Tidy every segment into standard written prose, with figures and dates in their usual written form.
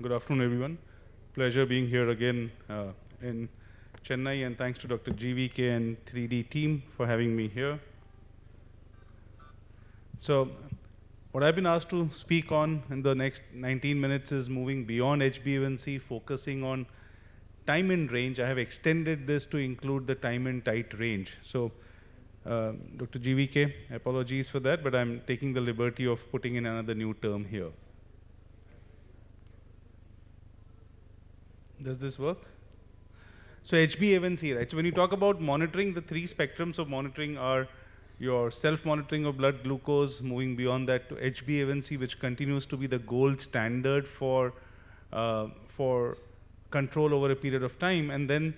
Good afternoon, everyone. Pleasure being here again in Chennai, and thanks to Dr. GVK and 3D team for having me here. So, what I've been asked to speak on in the next 19 minutes is moving beyond HbA1c, focusing on time in range. I have extended this to include the time in tight range. So, Dr. GVK, apologies for that, but I'm taking the liberty of putting in another new term here. Does this work? So HbA1c, right? So when you talk about monitoring, the three spectrums of monitoring are your self-monitoring of blood glucose, moving beyond that to HbA1c, which continues to be the gold standard for control over a period of time. And then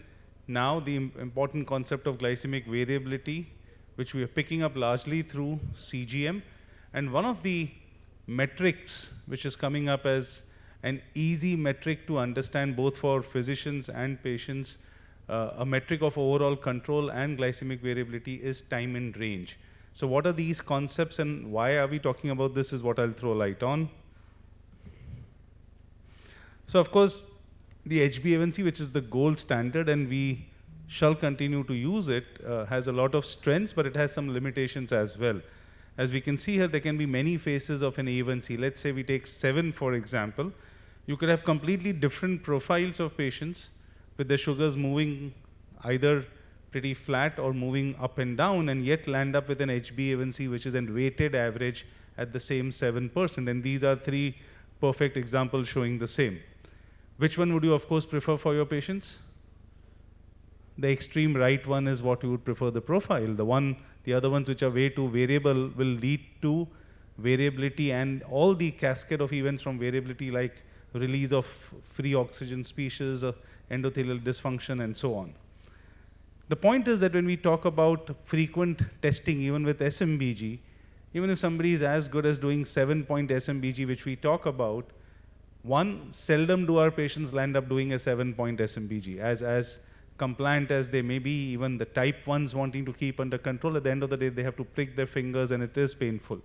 now the important concept of glycemic variability, which we are picking up largely through CGM. And one of the metrics which is coming up as an easy metric to understand both for physicians and patients, a metric of overall control and glycemic variability is time in range. So what are these concepts and why are we talking about this is what I'll throw light on. So of course, the HbA1c, which is the gold standard, and we shall continue to use it, has a lot of strengths, but it has some limitations as well. As we can see here, there can be many phases of an A1c. Let's say we take 7, for example. You could have completely different profiles of patients with their sugars moving either pretty flat or moving up and down, and yet land up with an HbA1c which is a weighted average at the same 7%. And these are 3 perfect examples showing the same. Which one would you, of course, prefer for your patients? The extreme right one is what you would prefer the profile. The other ones which are way too variable will lead to variability and all the cascade of events from variability, like release of free oxygen species, endothelial dysfunction, and so on. The point is that when we talk about frequent testing, even with SMBG, even if somebody is as good as doing 7-point SMBG, which we talk about, seldom do our patients land up doing a 7-point SMBG. As compliant as they may be, even the type 1s wanting to keep under control, at the end of the day, they have to prick their fingers and it is painful.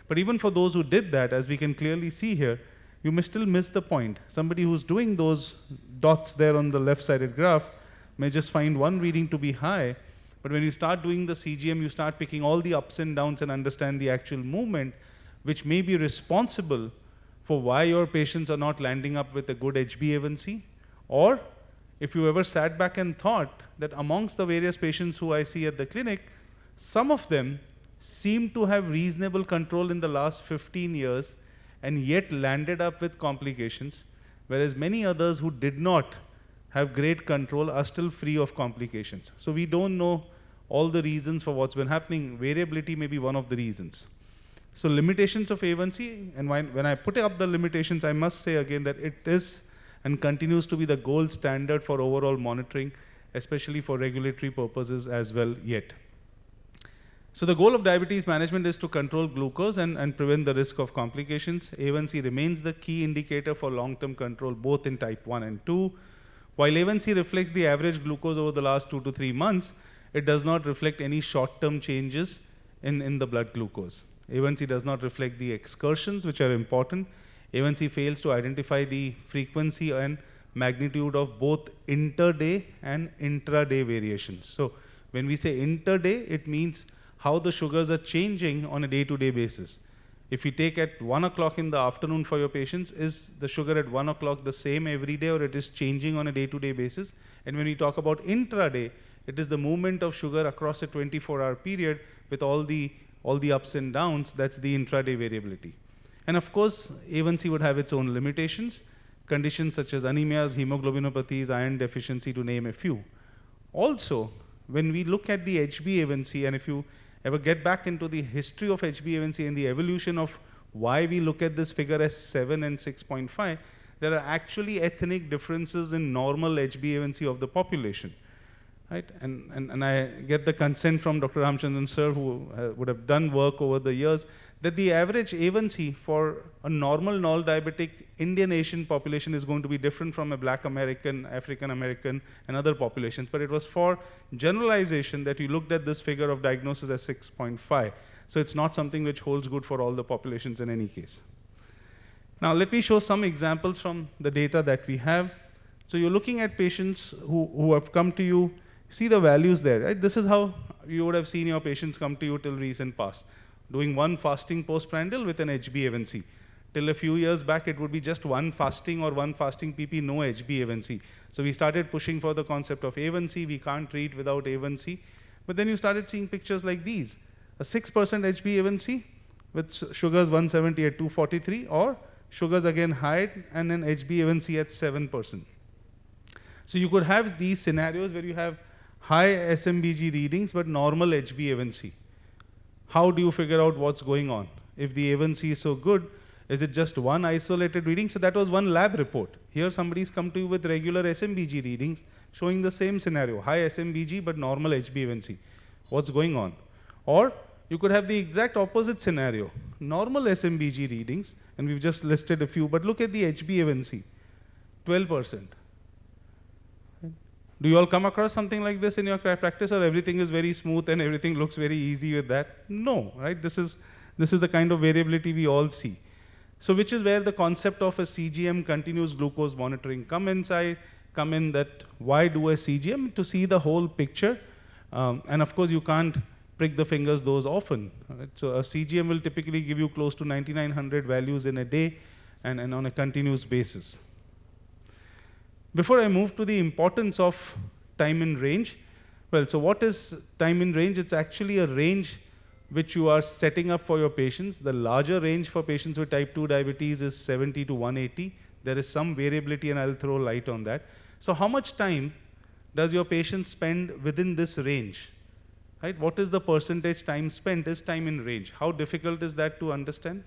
But even for those who did that, as we can clearly see here, you may still miss the point. Somebody who's doing those dots there on the left-sided graph may just find one reading to be high, but when you start doing the CGM, you start picking all the ups and downs and understand the actual movement, which may be responsible for why your patients are not landing up with a good HbA1c. Or if you ever sat back and thought that amongst the various patients who I see at the clinic, some of them seem to have reasonable control in the last 15 years, and yet landed up with complications, whereas many others who did not have great control are still free of complications. So we don't know all the reasons for what's been happening. Variability may be one of the reasons. So limitations of A1c, and when I put up the limitations, I must say again that it is and continues to be the gold standard for overall monitoring, especially for regulatory purposes as well yet. So the goal of diabetes management is to control glucose and prevent the risk of complications. A1c remains the key indicator for long-term control, both in type 1 and 2. While A1c reflects the average glucose over the last 2 to 3 months, it does not reflect any short-term changes in the blood glucose. A1c does not reflect the excursions, which are important. A1c fails to identify the frequency and magnitude of both inter-day and intra-day variations. So when we say inter-day, it means how the sugars are changing on a day-to-day basis. If you take at 1 o'clock in the afternoon for your patients, is the sugar at 1 o'clock the same every day, or it is changing on a day-to-day basis? And when we talk about intraday, it is the movement of sugar across a 24-hour period with all the ups and downs. That's the intraday variability. And of course, A1c would have its own limitations, conditions such as anemias, hemoglobinopathies, iron deficiency, to name a few. Also, when we look at the HbA1c, and if you ever get back into the history of HbA1c and the evolution of why we look at this figure as 7 and 6.5, there are actually ethnic differences in normal HbA1c of the population. Right? And I get the consent from Dr. Ramchandran sir, who would have done work over the years, that the average A1c for a normal non-diabetic Indian Asian population is going to be different from a Black American, African American, and other populations. But it was for generalization that you looked at this figure of diagnosis as 6.5. So it's not something which holds good for all the populations in any case. Now let me show some examples from the data that we have. So you're looking at patients who have come to you, see the values there, right? This is how you would have seen your patients come to you till recent past, doing one fasting postprandial with an HbA1c. Till a few years back, it would be just one fasting or one fasting PP, no HbA1c. So we started pushing for the concept of A1c. We can't treat without A1c. But then you started seeing pictures like these, a 6% HbA1c with sugars 170 at 243, or sugars again high and an HbA1c at 7%. So you could have these scenarios where you have high SMBG readings but normal HbA1c. How do you figure out what's going on? If the A1c is so good, is it just one isolated reading? So that was one lab report. Here somebody's come to you with regular SMBG readings showing the same scenario, high SMBG but normal HbA1c. What's going on? Or you could have the exact opposite scenario, normal SMBG readings, and we've just listed a few, but look at the HbA1c, 12%. Do you all come across something like this in your practice, or everything is very smooth and everything looks very easy with that? No, right? This is the kind of variability we all see. So which is where the concept of a CGM, continuous glucose monitoring, come in, that why do a CGM? To see the whole picture. And of course you can't prick the fingers those often. Right? So a CGM will typically give you close to 9,900 values in a day and on a continuous basis. Before I move to the importance of time in range, well, so what is time in range? It's actually a range which you are setting up for your patients. The larger range for patients with type 2 diabetes is 70 to 180. There is some variability and I'll throw light on that. So how much time does your patient spend within this range? Right? What is the percentage time spent is time in range. How difficult is that to understand?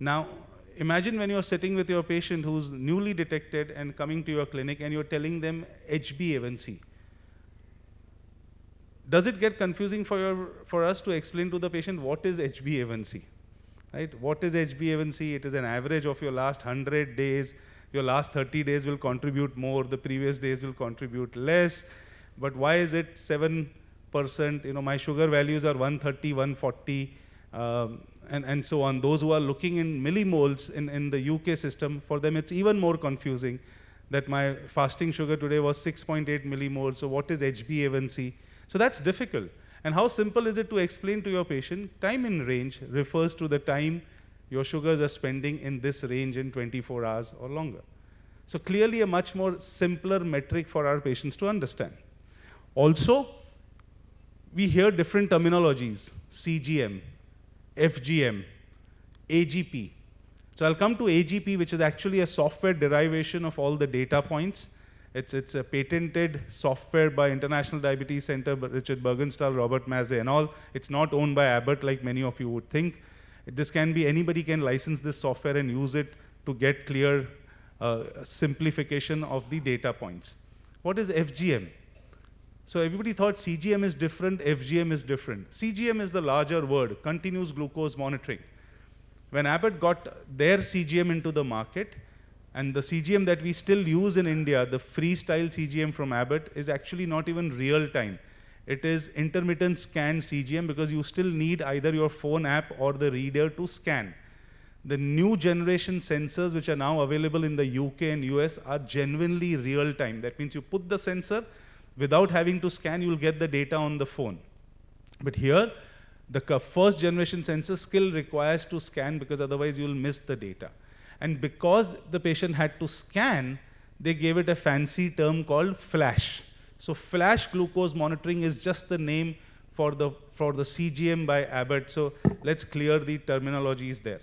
Now, imagine when you're sitting with your patient who's newly detected and coming to your clinic and you're telling them HbA1c. Does it get confusing for us to explain to the patient what is HbA1c? Right? What is HbA1c? It is an average of your last 100 days. Your last 30 days will contribute more. The previous days will contribute less. But why is it 7%? You know, my sugar values are 130, 140. And so on. Those who are looking in millimoles in the UK system, for them it's even more confusing that my fasting sugar today was 6.8 millimoles. So what is HbA1c? So that's difficult. And how simple is it to explain to your patient? Time in range refers to the time your sugars are spending in this range in 24 hours or longer. So clearly a much more simpler metric for our patients to understand. Also, we hear different terminologies, CGM, FGM, AGP. So I'll come to AGP, which is actually a software derivation of all the data points. It's a patented software by International Diabetes Center, Richard Bergenstahl, Robert Mazzei, and all. It's not owned by Abbott like many of you would think. This can be, anybody can license this software and use it to get clear simplification of the data points. What is FGM? So everybody thought CGM is different, FGM is different. CGM is the larger word, continuous glucose monitoring. When Abbott got their CGM into the market, and the CGM that we still use in India, the freestyle CGM from Abbott, is actually not even real time. It is intermittent scan CGM because you still need either your phone app or the reader to scan. The new generation sensors which are now available in the UK and US are genuinely real time. That means you put the sensor, without having to scan, you'll get the data on the phone. But here, the first generation sensor still requires to scan because otherwise you'll miss the data. And because the patient had to scan, they gave it a fancy term called flash. So flash glucose monitoring is just the name for the CGM by Abbott. So let's clear the terminologies there.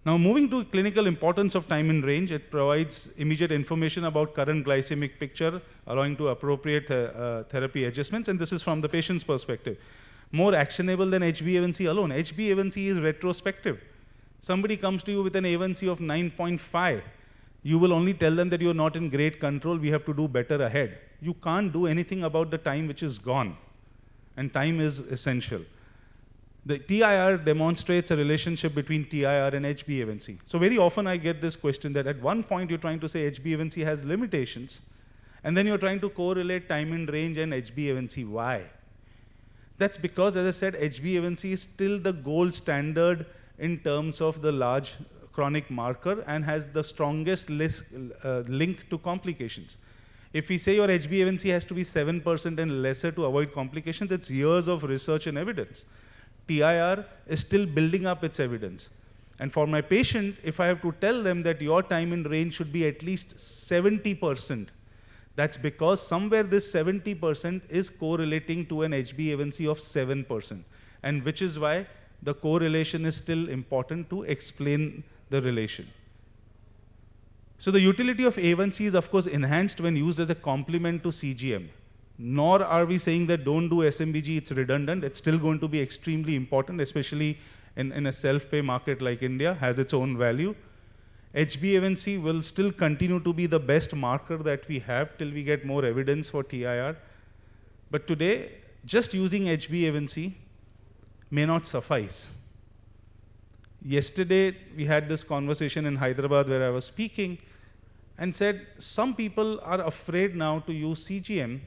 Now moving to clinical importance of time in range, it provides immediate information about current glycemic picture, allowing to appropriate therapy adjustments, and this is from the patient's perspective. More actionable than HbA1c alone. HbA1c is retrospective. Somebody comes to you with an A1c of 9.5. You will only tell them that you're not in great control, we have to do better ahead. You can't do anything about the time which is gone, and time is essential. The TIR demonstrates a relationship between TIR and HbA1c. So very often I get this question that at one point you're trying to say HbA1c has limitations, and then you're trying to correlate time in range and HbA1c. Why? That's because, as I said, HbA1c is still the gold standard in terms of the large chronic marker and has the strongest link to complications. If we say your HbA1c has to be 7% and lesser to avoid complications, it's years of research and evidence. TIR is still building up its evidence. And for my patient, if I have to tell them that your time in range should be at least 70%, that's because somewhere this 70% is correlating to an HbA1c of 7%, and which is why the correlation is still important to explain the relation. So the utility of A1C is of course enhanced when used as a complement to CGM. Nor are we saying that don't do SMBG, it's redundant. It's still going to be extremely important, especially in a self-pay market like India, has its own value. HbA1c will still continue to be the best marker that we have till we get more evidence for TIR. But today, just using HbA1c may not suffice. Yesterday, we had this conversation in Hyderabad where I was speaking and said some people are afraid now to use CGM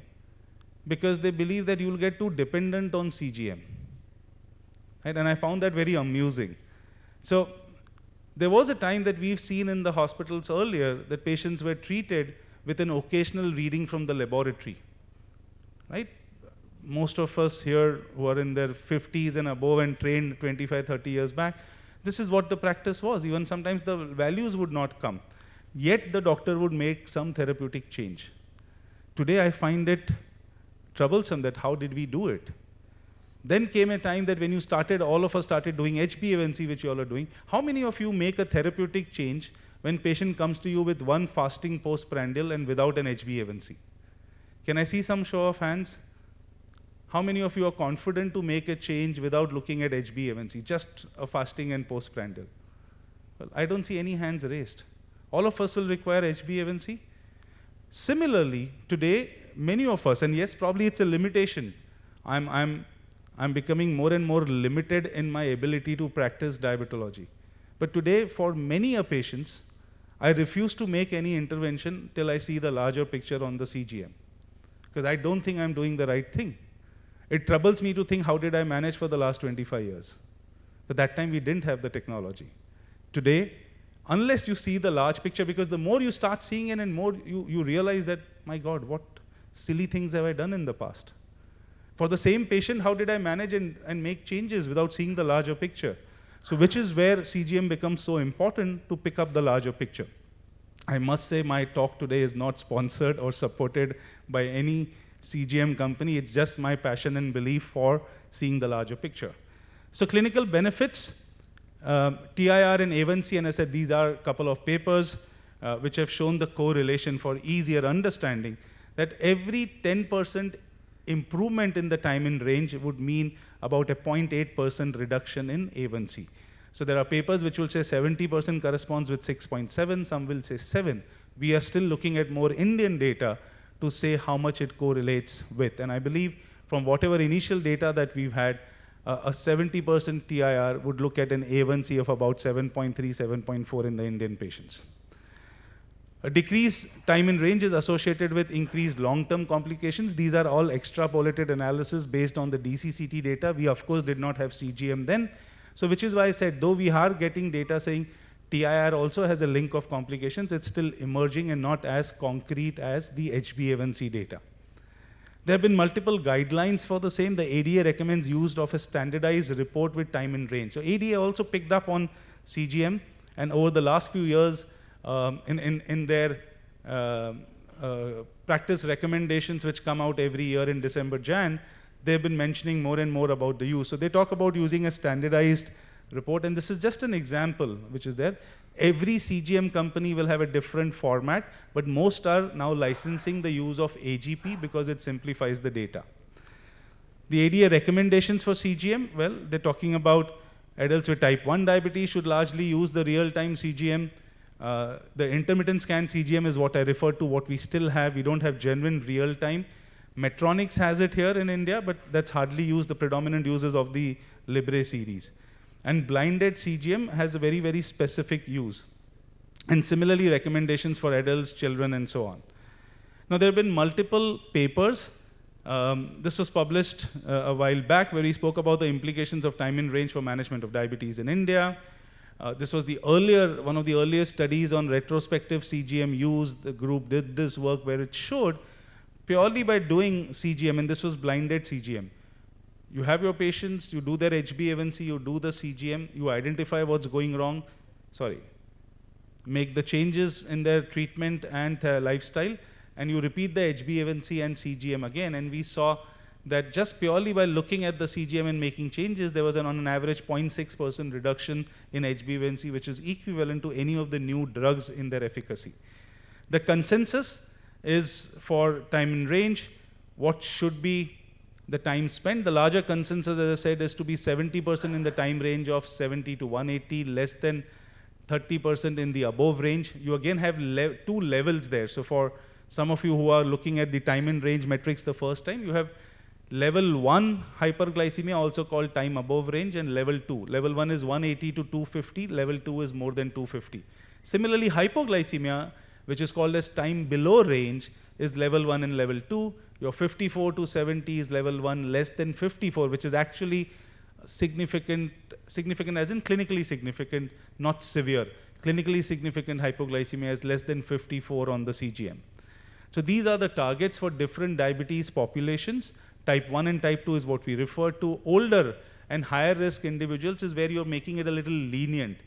because they believe that you'll get too dependent on CGM. Right? And I found that very amusing. So there was a time that we've seen in the hospitals earlier that patients were treated with an occasional reading from the laboratory. Right? Most of us here who are in their 50s and above and trained 25, 30 years back, this is what the practice was. Even sometimes the values would not come. Yet the doctor would make some therapeutic change. Today I find it troublesome that how did we do it? Then came a time that when you started, all of us started doing HbA1c, which you all are doing. How many of you make a therapeutic change when patient comes to you with one fasting postprandial and without an HbA1c? Can I see some show of hands? How many of you are confident to make a change without looking at HbA1c, just a fasting and postprandial? Well, I don't see any hands raised. All of us will require HbA1c. Similarly, today, many of us, and yes, probably it's a limitation. I'm becoming more and more limited in my ability to practice diabetology. But today, for many patients, I refuse to make any intervention till I see the larger picture on the CGM, because I don't think I'm doing the right thing. It troubles me to think, how did I manage for the last 25 years? But that time we didn't have the technology. Today, unless you see the large picture, because the more you start seeing it and more you realize that, my God, what silly things have I done in the past? For the same patient, how did I manage and make changes without seeing the larger picture? So which is where CGM becomes so important to pick up the larger picture. I must say my talk today is not sponsored or supported by any CGM company. It's just my passion and belief for seeing the larger picture. So clinical benefits, TIR and A1C, and I said these are a couple of papers which have shown the correlation for easier understanding, that every 10% improvement in the time in range would mean about a 0.8% reduction in A1C. So there are papers which will say 70% corresponds with 6.7, some will say 7. We are still looking at more Indian data to say how much it correlates with. And I believe from whatever initial data that we've had, a 70% TIR would look at an A1C of about 7.3, 7.4 in the Indian patients. A decreased time in range is associated with increased long-term complications. These are all extrapolated analysis based on the DCCT data. We, of course, did not have CGM then. So which is why I said, though we are getting data saying TIR also has a link of complications, it's still emerging and not as concrete as the HbA1c data. There have been multiple guidelines for the same. The ADA recommends use of a standardized report with time in range. So ADA also picked up on CGM, and over the last few years, in their practice recommendations which come out every year in December, Jan, they've been mentioning more and more about the use. So they talk about using a standardized report, and this is just an example which is there. Every CGM company will have a different format, but most are now licensing the use of AGP because it simplifies the data. The ADA recommendations for CGM, well, they're talking about adults with type 1 diabetes should largely use the real-time CGM. The intermittent scan CGM is what I refer to, what we still have. We don't have genuine real-time. Medtronic has it here in India, but that's hardly used. The predominant users of the Libre series. And blinded CGM has a very, very specific use. And similarly, recommendations for adults, children, and so on. Now, there have been multiple papers. This was published a while back where we spoke about the implications of time in range for management of diabetes in India. This was one of the earliest studies on retrospective CGM use. The group did this work where it showed purely by doing CGM, and this was blinded CGM. You have your patients, you do their HbA1c, you do the CGM, you identify what's going wrong, make the changes in their treatment and their lifestyle, and you repeat the HbA1c and CGM again, and we saw that just purely by looking at the CGM and making changes, there was on an average 0.6% reduction in HbA1c, which is equivalent to any of the new drugs in their efficacy. The consensus is for time in range, what should be the time spent. The larger consensus, as I said, is to be 70% in the time range of 70 to 180, less than 30% in the above range. You again have two levels there. So for some of you who are looking at the time in range metrics the first time, you have level 1 hyperglycemia, also called time above range, and level 2. Level 1 is 180 to 250, level 2 is more than 250. Similarly, hypoglycemia, which is called as time below range, is level 1 and level 2. Your 54 to 70 is level 1, less than 54, which is actually significant as in clinically significant, not severe. Clinically significant hypoglycemia is less than 54 on the CGM. So these are the targets for different diabetes populations. Type 1 and type 2 is what we refer to. Older and higher risk individuals is where you're making it a little lenient.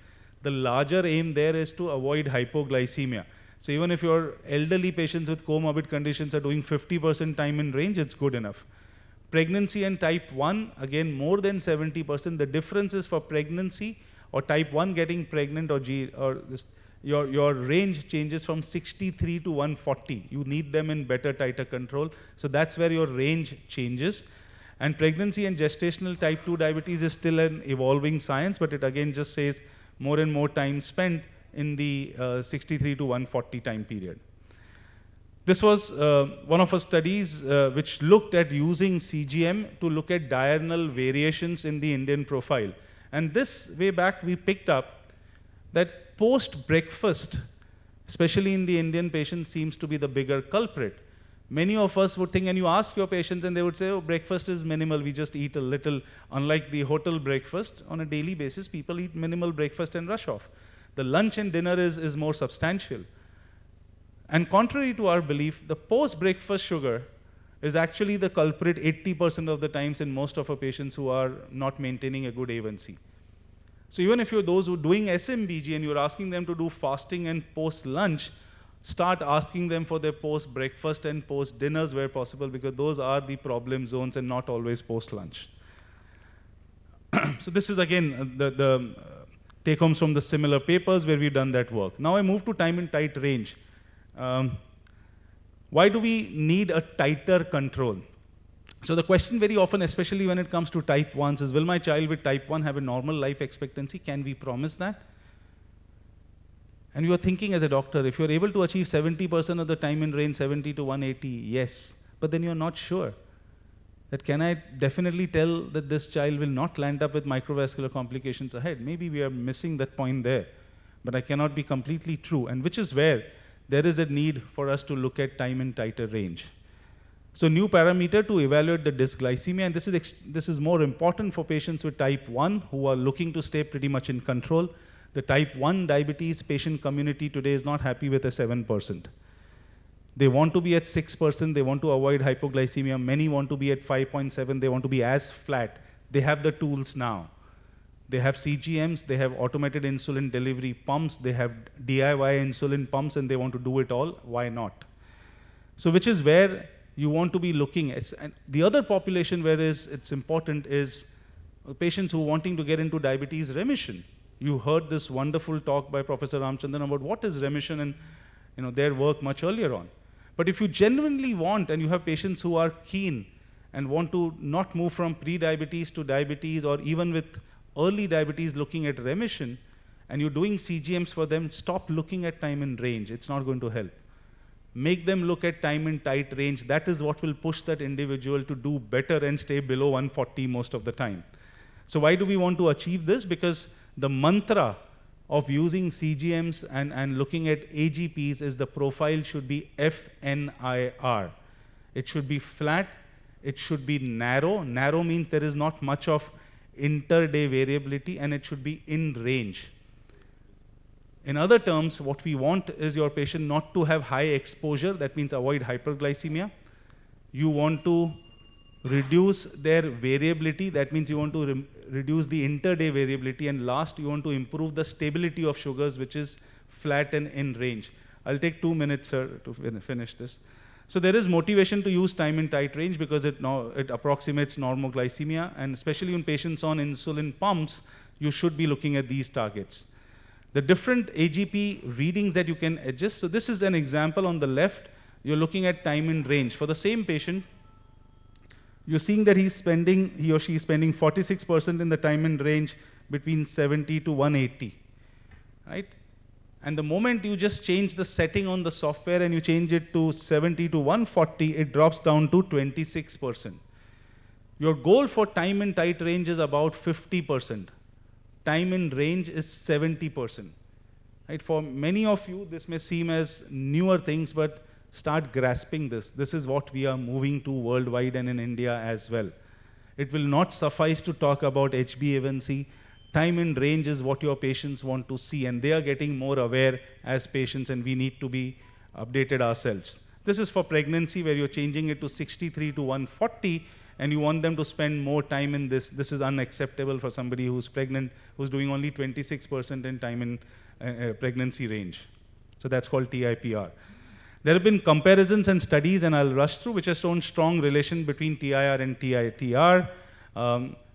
The larger aim there is to avoid hypoglycemia. So even if your elderly patients with comorbid conditions are doing 50% time in range, it's good enough. Pregnancy and type 1, again, more than 70%. The difference is for pregnancy or type 1 getting pregnant your range changes from 63 to 140. You need them in better, tighter control. So that's where your range changes. And pregnancy and gestational type 2 diabetes is still an evolving science, but it again just says more and more time spent in the 63 to 140 time period. This was one of our studies which looked at using CGM to look at diurnal variations in the Indian profile. And this way back we picked up that post-breakfast, especially in the Indian patient, seems to be the bigger culprit. Many of us would think, and you ask your patients and they would say, oh, breakfast is minimal, we just eat a little. Unlike the hotel breakfast, on a daily basis, people eat minimal breakfast and rush off. The lunch and dinner is more substantial. And contrary to our belief, the post-breakfast sugar is actually the culprit 80% of the times in most of our patients who are not maintaining a good A1C. So even if you're those who are doing SMBG and you're asking them to do fasting and post-lunch, start asking them for their post-breakfast and post-dinners where possible, because those are the problem zones and not always post-lunch. So this is again the take-homes from the similar papers where we've done that work. Now I move to time in tight range. Why do we need a tighter control? So the question very often, especially when it comes to type 1s, is will my child with type 1 have a normal life expectancy? Can we promise that? And you are thinking as a doctor, if you're able to achieve 70% of the time in range, 70 to 180, yes. But then you're not sure. That can I definitely tell that this child will not land up with microvascular complications ahead? Maybe we are missing that point there. But I cannot be completely true. And which is where there is a need for us to look at time in tighter range. So new parameter to evaluate the dysglycemia, and this is more important for patients with type 1 who are looking to stay pretty much in control. The type 1 diabetes patient community today is not happy with a 7%. They want to be at 6%, they want to avoid hypoglycemia. Many want to be at 5.7, they want to be as flat. They have the tools now. They have CGMs, they have automated insulin delivery pumps, they have DIY insulin pumps, and they want to do it all. Why not? So which is where you want to be looking at. And the other population where it's important is patients who are wanting to get into diabetes remission. You heard this wonderful talk by Professor Ramchandran about what is remission and their work much earlier on. But if you genuinely want, and you have patients who are keen and want to not move from pre-diabetes to diabetes, or even with early diabetes looking at remission, and you're doing CGMs for them, stop looking at time in range. It's not going to help. Make them look at time in tight range. That is what will push that individual to do better and stay below 140 most of the time. So why do we want to achieve this? Because the mantra of using CGMs and looking at AGPs is the profile should be FNIR. It should be flat, it should be narrow. Narrow means there is not much of inter-day variability, and it should be in range. In other terms, what we want is your patient not to have high exposure, that means avoid hyperglycemia. You want to reduce their variability, that means you want to reduce the inter-day variability, and last, you want to improve the stability of sugars, which is flat and in range. I'll take 2 minutes, sir, to finish this. So there is motivation to use time in tight range because it approximates normoglycemia, and especially in patients on insulin pumps, you should be looking at these targets. The different AGP readings that you can adjust. So this is an example on the left. You're looking at time in range. For the same patient, you're seeing that he or she is spending 46% in the time in range between 70 to 180, right? And the moment you just change the setting on the software and you change it to 70 to 140, it drops down to 26%. Your goal for time in tight range is about 50%. Time in range is 70%. Right? For many of you, this may seem as newer things, but start grasping this. This is what we are moving to worldwide and in India as well. It will not suffice to talk about HbA1c. Time in range is what your patients want to see, and they are getting more aware as patients, and we need to be updated ourselves. This is for pregnancy, where you're changing it to 63 to 140, and you want them to spend more time in this. This is unacceptable for somebody who's pregnant, who's doing only 26% in time in pregnancy range. So that's called TIPR. There have been comparisons and studies, and I'll rush through, which have shown strong relation between TIR and TIR,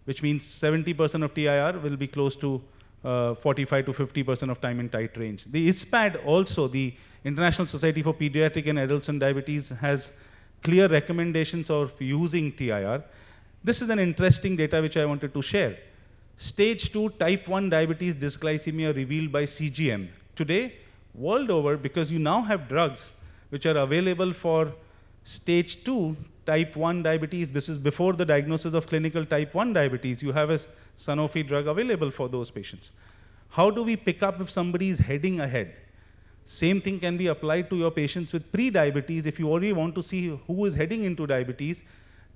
which means 70% of TIR will be close to 45 to 50% of time in tight range. The ISPAD also, the International Society for Pediatric and Adults and Diabetes, has clear recommendations of using TIR. This is an interesting data which I wanted to share. Stage 2 type 1 diabetes dysglycemia revealed by CGM. Today, world over, because you now have drugs which are available for stage 2 type 1 diabetes. This is before the diagnosis of clinical type 1 diabetes. You have a Sanofi drug available for those patients. How do we pick up if somebody is heading ahead? Same thing can be applied to your patients with pre-diabetes. If you already want to see who is heading into diabetes,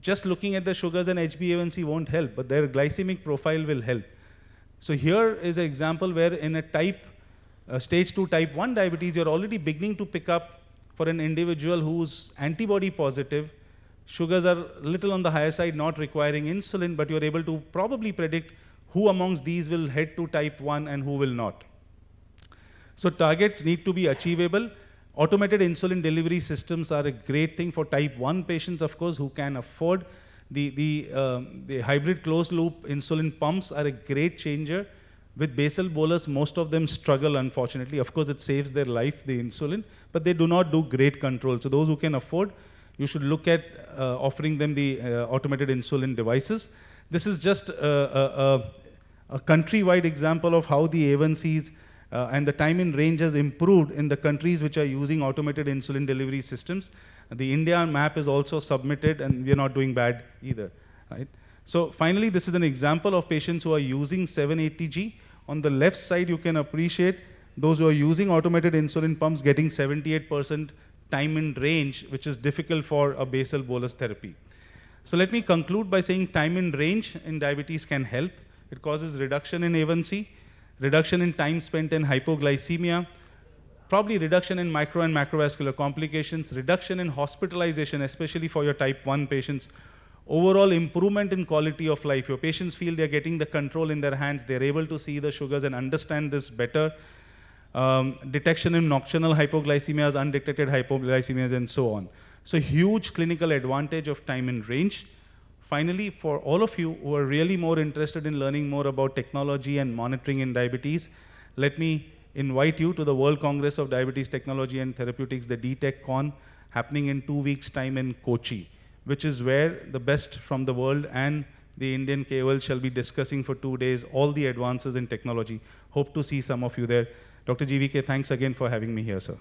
just looking at the sugars and HbA1c won't help, but their glycemic profile will help. So here is an example where in a stage 2 type 1 diabetes, you're already beginning to pick up for an individual who's antibody positive. Sugars are a little on the higher side, not requiring insulin, but you're able to probably predict who amongst these will head to type 1 and who will not. So targets need to be achievable. Automated insulin delivery systems are a great thing for type 1 patients, of course, who can afford. The hybrid closed loop insulin pumps are a great changer. With basal bolus, most of them struggle, unfortunately. Of course, it saves their life, the insulin, but they do not do great control. So those who can afford, you should look at offering them the automated insulin devices. This is just a countrywide example of how the A1Cs and the time in range has improved in the countries which are using automated insulin delivery systems. The India map is also submitted, and we're not doing bad either, right? So finally, this is an example of patients who are using 780G. On the left side, you can appreciate those who are using automated insulin pumps getting 78% time in range, which is difficult for a basal bolus therapy. So let me conclude by saying time in range in diabetes can help. It causes reduction in A1C, reduction in time spent in hypoglycemia, probably reduction in micro and macrovascular complications, reduction in hospitalization, especially for your type 1 patients, overall improvement in quality of life. Your patients feel they're getting the control in their hands, they're able to see the sugars and understand this better. Detection in nocturnal hypoglycemias, undetected hypoglycemias, and so on. So huge clinical advantage of time in range. Finally, for all of you who are really more interested in learning more about technology and monitoring in diabetes, let me invite you to the World Congress of Diabetes Technology and Therapeutics, the DTechCon, happening in 2 weeks' time in Kochi, which is where the best from the world and the Indian KOL shall be discussing for 2 days all the advances in technology. Hope to see some of you there. Dr. GVK, thanks again for having me here, sir.